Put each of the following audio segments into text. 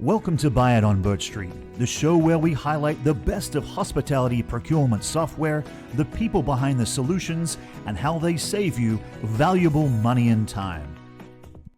Welcome to Buy It on Birch Street, the show where we highlight the best of hospitality procurement software, the people behind the solutions, and how they save you valuable money and time.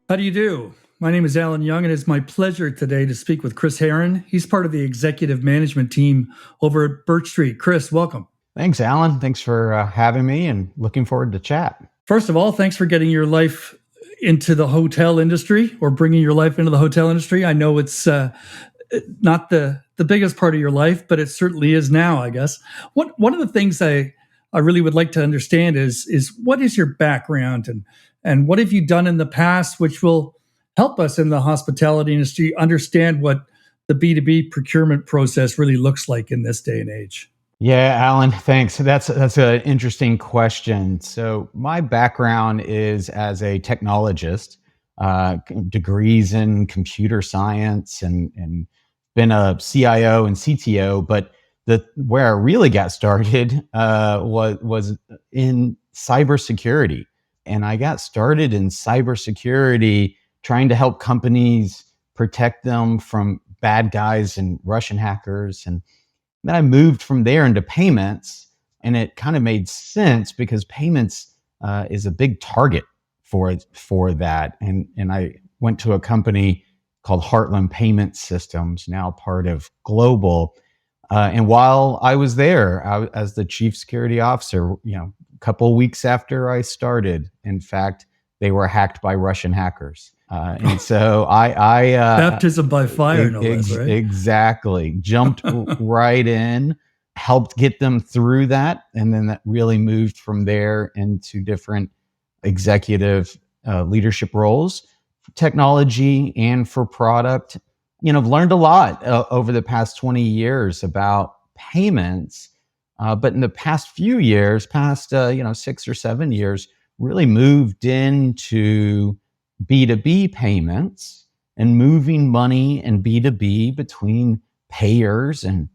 How do you do? My name is Alan Young, and it's my pleasure today to speak with Kris Herrin. He's part of the executive management team over at BirchStreet. Kris, welcome. Thanks, Alan. Thanks for having me and looking forward to chat. First of all, thanks for getting your life into the hotel industry or bringing your life into the hotel industry. I know it's not the biggest part of your life, but it certainly is now, I guess. One of the things I really would like to understand is what is your background and what have you done in the past, which will help us in the hospitality industry understand what the B2B procurement process really looks like in this day and age? Yeah, Alan, thanks. That's an interesting question. So my background is as a technologist, degrees in computer science and been a CIO and CTO, but where I really got started was in cybersecurity. And I got started in cybersecurity trying to help companies protect them from bad guys and Russian hackers. And then I moved from there into payments, and it kind of made sense because payments is a big target for that. And I went to a company called Heartland Payment Systems, now part of Global. And while I was there, as the chief security officer, a couple of weeks after I started, in fact, they were hacked by Russian hackers. And so I baptism by fire, no less, right? Exactly. Jumped right in, helped get them through that. And then that really moved from there into different executive leadership roles, for technology and for product. I've learned a lot over the past 20 years about payments. But in the past few years, 6 or 7 years, really moved into B2B payments and moving money and B2B between payers and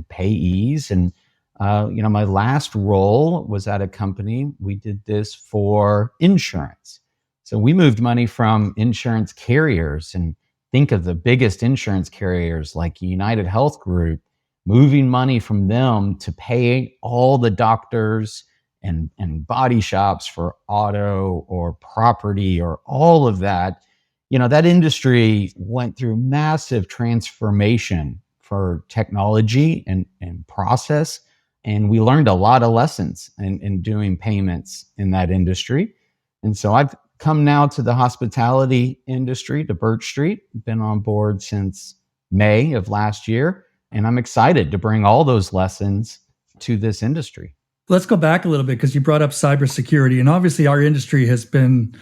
payees. And, my last role was at a company. We did this for insurance. So we moved money from insurance carriers, and think of the biggest insurance carriers like United Health Group, moving money from them to pay all the doctors and body shops for auto or property or all of that. That industry went through massive transformation for technology and process. And we learned a lot of lessons in doing payments in that industry. And so I've come now to the hospitality industry, to BirchStreet, been on board since May of last year. And I'm excited to bring all those lessons to this industry. Let's go back a little bit because you brought up cybersecurity. And obviously our industry has been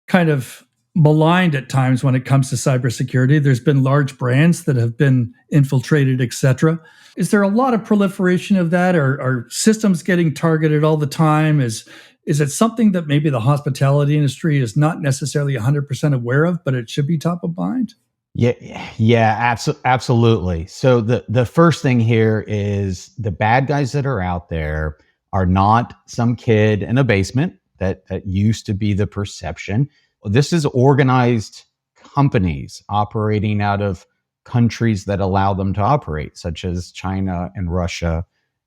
kind of maligned at times when it comes to cybersecurity. There's been large brands that have been infiltrated, et cetera. Is there a lot of proliferation of that? Are systems getting targeted all the time? Is it something that maybe the hospitality industry is not necessarily 100% aware of, but it should be top of mind? Yeah, absolutely. So the first thing here is the bad guys that are out there are not some kid in a basement that used to be the perception. This is organized companies operating out of countries that allow them to operate, such as China and Russia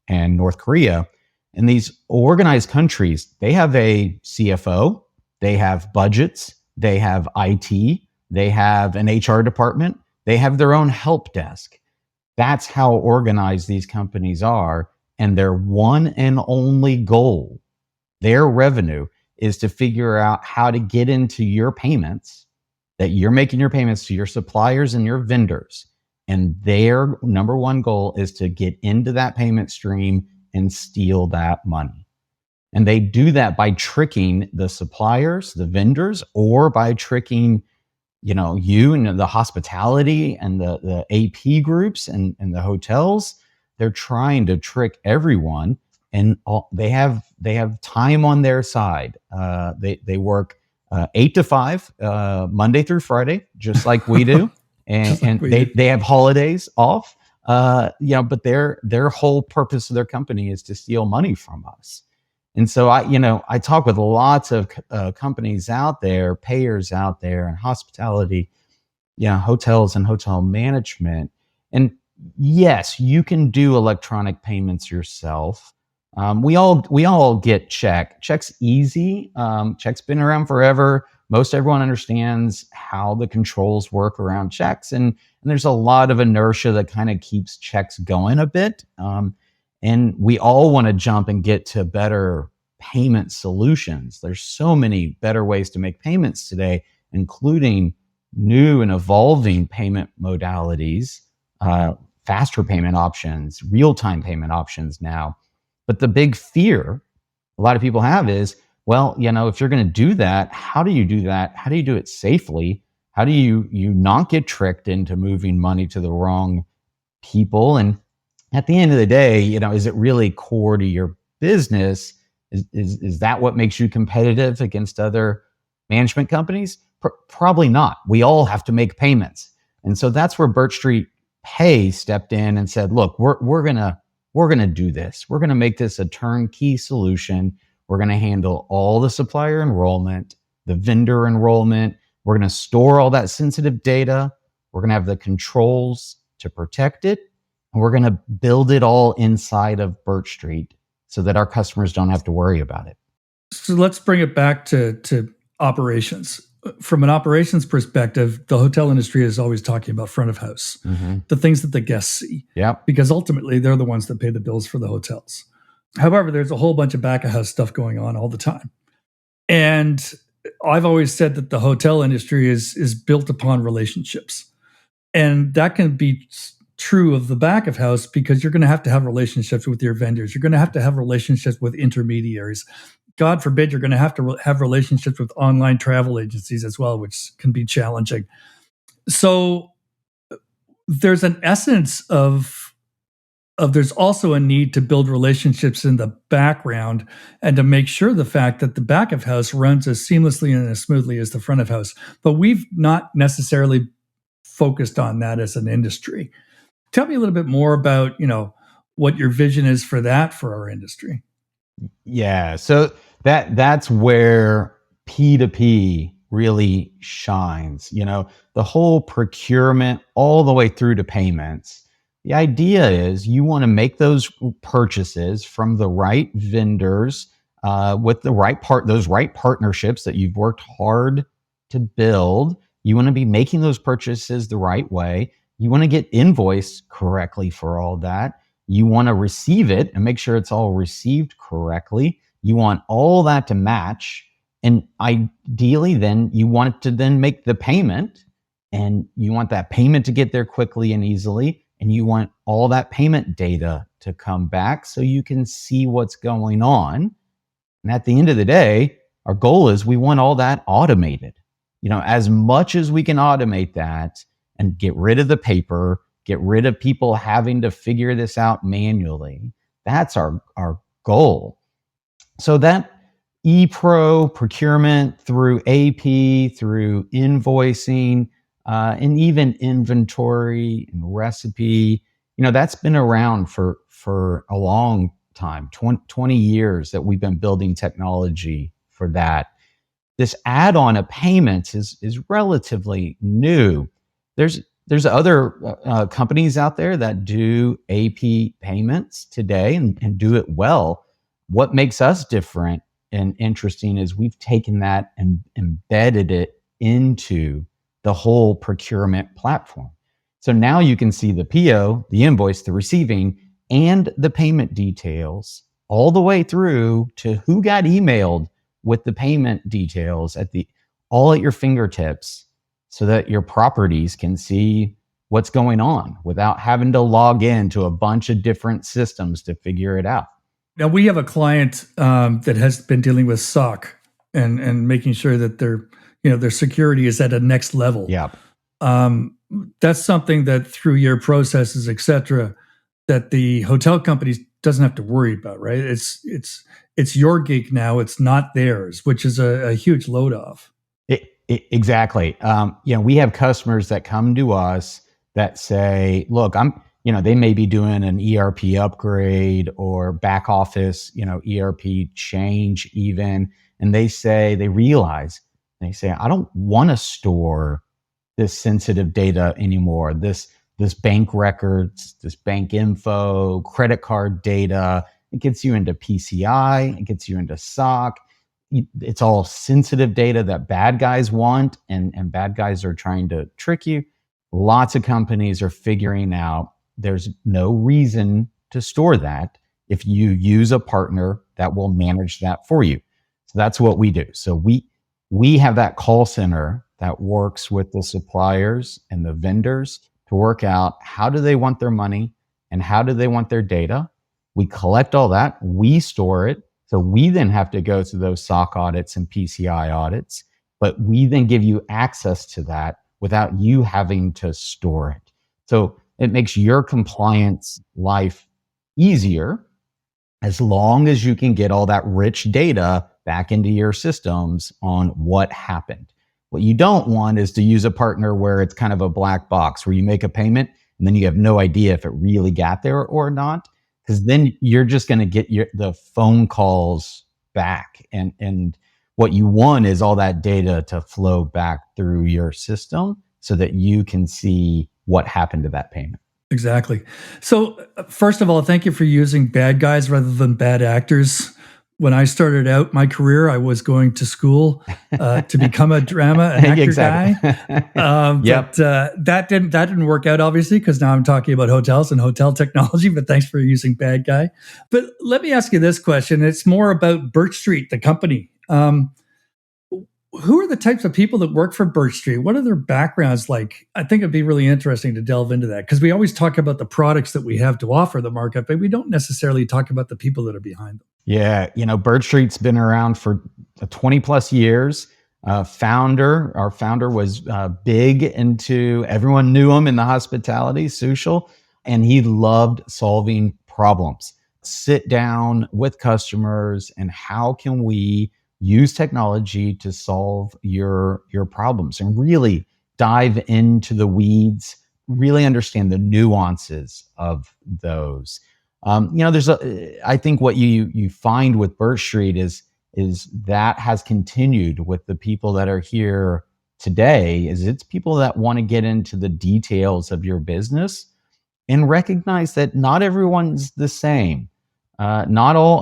and North Korea. And these organized countries, they have a CFO, they have budgets, they have IT, they have an HR department, they have their own help desk. That's how organized these companies are. And their one and only goal, their revenue, is to figure out how to get into your payments, that you're making your payments to your suppliers and your vendors. And their number one goal is to get into that payment stream and steal that money. And they do that by tricking the suppliers, the vendors, or by tricking you and the hospitality and the AP groups and the hotels. They're trying to trick everyone, and they have time on their side. They work 8 to 5, Monday through Friday, just like we do, and they have holidays off. But their whole purpose of their company is to steal money from us. And so I talk with lots of companies out there, payers out there, and hospitality, hotels and hotel management. And yes, you can do electronic payments yourself. We all get check. Check's easy. Check's been around forever. Most everyone understands how the controls work around checks, and there's a lot of inertia that kind of keeps checks going a bit. And we all want to jump and get to better payment solutions. There's so many better ways to make payments today, including new and evolving payment modalities, faster payment options, real-time payment options now. But the big fear a lot of people have is, well, if you're going to do that, how do you do that? How do you do it safely? How do you not get tricked into moving money to the wrong people? And at the end of the day, is it really core to your business? Is that what makes you competitive against other management companies? Probably not. We all have to make payments. And so that's where BirchStreet Pay stepped in and said, look, we're gonna do this. We're gonna make this a turnkey solution. We're gonna handle all the supplier enrollment, the vendor enrollment. We're gonna store all that sensitive data. We're gonna have the controls to protect it. And we're gonna build it all inside of BirchStreet so that our customers don't have to worry about it. So let's bring it back to operations. From an operations perspective, the hotel industry is always talking about front of house, the things that the guests see. Yep. Because ultimately, they're the ones that pay the bills for the hotels. However, there's a whole bunch of back of house stuff going on all the time. And I've always said that the hotel industry is built upon relationships. And that can be true of the back of house because you're going to have relationships with your vendors. You're going to have relationships with intermediaries. God forbid, you're going to have relationships with online travel agencies as well, which can be challenging. So there's an essence of there's also a need to build relationships in the background and to make sure the fact that the back of house runs as seamlessly and as smoothly as the front of house. But we've not necessarily focused on that as an industry. Tell me a little bit more about, what your vision is for that for our industry. Yeah, so that's where P2P really shines. The whole procurement all the way through to payments. The idea is you want to make those purchases from the right vendors with the right those right partnerships that you've worked hard to build. You want to be making those purchases the right way. You want to get invoiced correctly for all that. You want to receive it and make sure it's all received correctly. You want all that to match. And ideally, then you want to then make the payment, and you want that payment to get there quickly and easily. And you want all that payment data to come back so you can see what's going on. And at the end of the day, our goal is we want all that automated. As much as we can automate that and get rid of the paper, get rid of people having to figure this out manually. That's our goal. So that ePro procurement through AP, through invoicing, and even inventory and recipe, that's been around for a long time, 20 years that we've been building technology for that. This add-on of payments is relatively new. There's other companies out there that do AP payments today and do it well. What makes us different and interesting is we've taken that and embedded it into the whole procurement platform. So now you can see the PO, the invoice, the receiving, and the payment details all the way through to who got emailed with the payment details all at your fingertips, so that your properties can see what's going on without having to log in to a bunch of different systems to figure it out. Now, we have a client that has been dealing with SOC and making sure that their security is at a next level. Yeah. That's something that through your processes, et cetera, that the hotel companies doesn't have to worry about, right? It's your gig now. It's not theirs, which is a huge load off. Exactly. We have customers that come to us that say, look, they may be doing an ERP upgrade or back office, ERP change even. And they say, I don't want to store this sensitive data anymore. This bank records, this bank info, credit card data. It gets you into PCI. It gets you into SOC. It's all sensitive data that bad guys want, and bad guys are trying to trick you. Lots of companies are figuring out there's no reason to store that if you use a partner that will manage that for you. So that's what we do. So we have that call center that works with the suppliers and the vendors to work out how do they want their money and how do they want their data. We collect all that, we store it. So we then have to go through those SOC audits and PCI audits, but we then give you access to that without you having to store it. So it makes your compliance life easier as long as you can get all that rich data back into your systems on what happened. What you don't want is to use a partner where it's kind of a black box, where you make a payment and then you have no idea if it really got there or not, because then you're just going to get the phone calls back. And what you want is all that data to flow back through your system so that you can see what happened to that payment. Exactly. So, first of all, thank you for using bad guys rather than bad actors. When I started out my career, I was going to school to become a drama and actor guy. Yep. But that didn't work out, obviously, because now I'm talking about hotels and hotel technology. But thanks for using bad guy. But let me ask you this question. It's more about BirchStreet, the company. Who are the types of people that work for BirchStreet? What are their backgrounds like? I think it'd be really interesting to delve into that, because we always talk about the products that we have to offer the market, but we don't necessarily talk about the people that are behind them. Yeah, BirchStreet's been around for 20 plus years. Our founder was big into, everyone knew him in the hospitality, social, and he loved solving problems. Sit down with customers and how can we use technology to solve your problems, and really dive into the weeds, really understand the nuances of those. I think what you find with BirchStreet is that has continued with the people that are here today, is it's people that want to get into the details of your business and recognize that not everyone's the same. Not all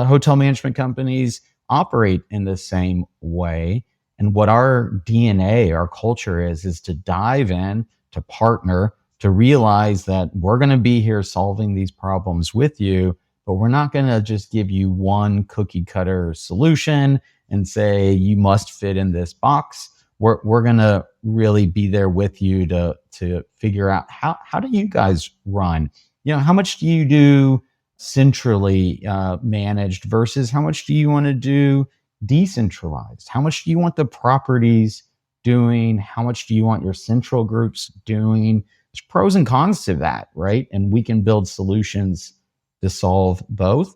hotel management companies operate in the same way. And what our DNA, our culture is to dive in, to partner, to realize that we're going to be here solving these problems with you, but we're not going to just give you one cookie cutter solution and say you must fit in this box. We're going to really be there with you to figure out how do you guys run? How much do you do centrally managed versus how much do you want to do decentralized? How much do you want the properties doing? How much do you want your central groups doing? There's pros and cons to that, right? And we can build solutions to solve both.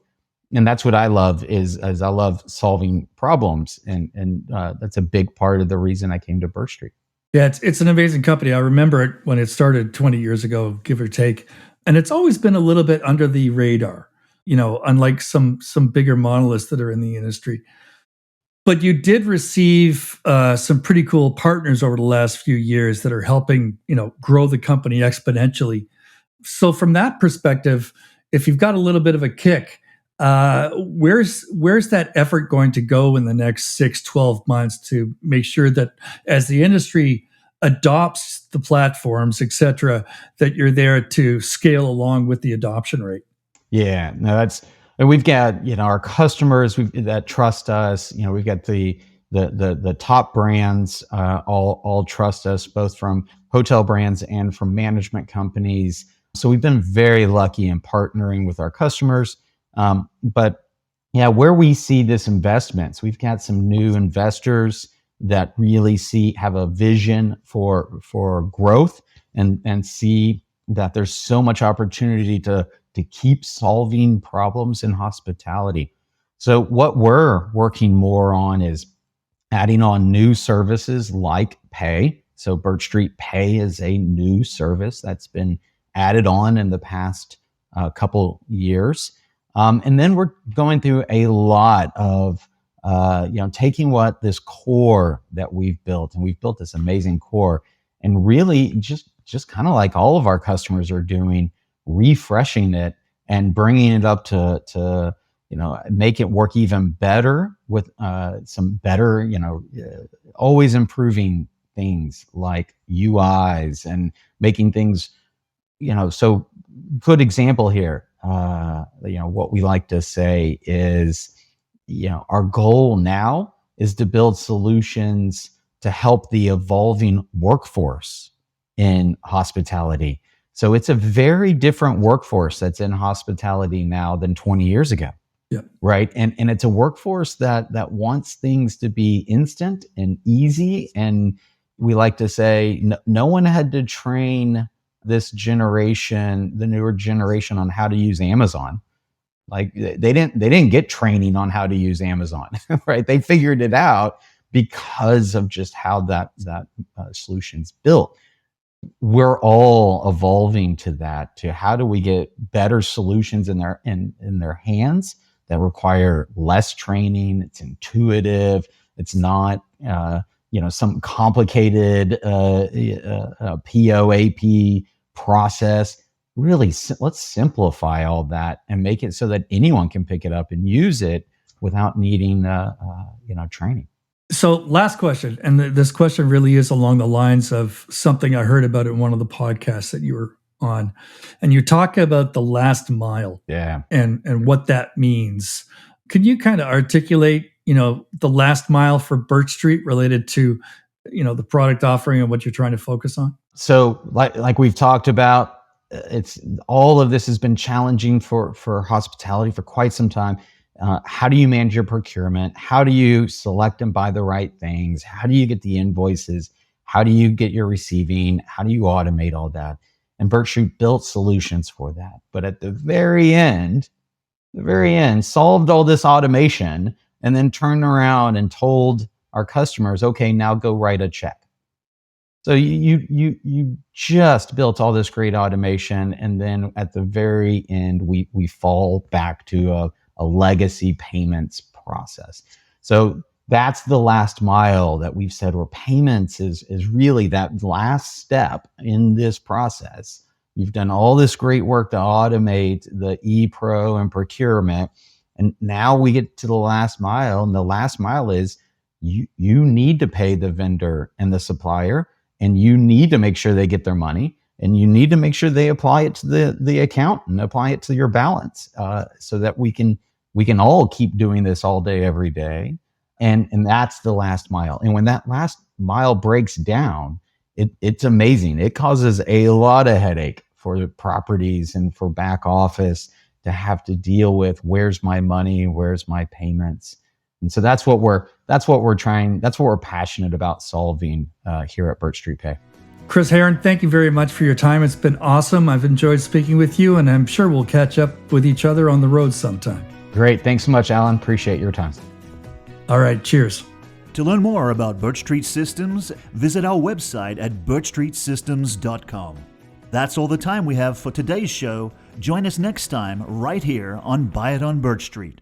And that's what I love is I love solving problems. And that's a big part of the reason I came to BirchStreet. Yeah, it's an amazing company. I remember it when it started 20 years ago, give or take. And it's always been a little bit under the radar, unlike some bigger monoliths that are in the industry. But you did receive some pretty cool partners over the last few years that are helping, grow the company exponentially. So from that perspective, if you've got a little bit of a kick, where's that effort going to go in the next 6-12 months to make sure that as the industry adopts the platforms, et cetera, that you're there to scale along with the adoption rate? Yeah, no, and we've got, our customers that trust us. We've got the top brands all trust us, both from hotel brands and from management companies. So we've been very lucky in partnering with our customers. But yeah, where we see this investments, we've got some new investors that really have a vision for growth and see that there's so much opportunity to keep solving problems in hospitality. So what we're working more on is adding on new services like Pay. So BirchStreet Pay is a new service that's been added on in the past couple years. And then we're going through a lot of taking what this core that we've built, and we've built this amazing core, and really just kind of like all of our customers are doing, refreshing it and bringing it up to make it work even better with some better, always improving things like UIs and making things, so good example here. What we like to say is, our goal now is to build solutions to help the evolving workforce in hospitality. So it's a very different workforce that's in hospitality now than 20 years ago. Yeah. Right. And it's a workforce that wants things to be instant and easy. And we like to say no one had to train this generation, the newer generation, on how to use Amazon. Like they didn't get training on how to use Amazon, right? They figured it out because of just how that solution's built. We're all evolving to that, to how do we get better solutions in their hands that require less training. It's intuitive. It's not some complicated POAP process. Really, let's simplify all that and make it so that anyone can pick it up and use it without needing training. So last question, and this question really is along the lines of something I heard about in one of the podcasts that you were on, and you talk about the last mile, and what that means. Can you kind of articulate, the last mile for BirchStreet related to, the product offering and what you're trying to focus on? So, like we've talked about, it's all of this has been challenging for hospitality for quite some time. How do you manage your procurement? How do you select and buy the right things? How do you get the invoices? How do you get your receiving? How do you automate all that? And BirchStreet built solutions for that. But at the very end, solved all this automation and then turned around and told our customers, okay, now go write a check. So you just built all this great automation, and then at the very end, we fall back to a legacy payments process. So that's the last mile that we've said, where payments is really that last step in this process. You've done all this great work to automate the ePro and procurement, and now we get to the last mile, and the last mile is you need to pay the vendor and the supplier, and you need to make sure they get their money, and you need to make sure they apply it to the account and apply it to your balance, so that we can all keep doing this all day, every day. And that's the last mile. And when that last mile breaks down, it's amazing. It causes a lot of headache for the properties and for back office to have to deal with, where's my money, where's my payments. And so that's what we're passionate about solving here at BirchStreet Pay. Kris Herrin, thank you very much for your time. It's been awesome. I've enjoyed speaking with you, and I'm sure we'll catch up with each other on the road sometime. Great. Thanks so much, Alan. Appreciate your time. All right. Cheers. To learn more about BirchStreet Systems, visit our website at birchstreetsystems.com. That's all the time we have for today's show. Join us next time right here on Buy It on BirchStreet.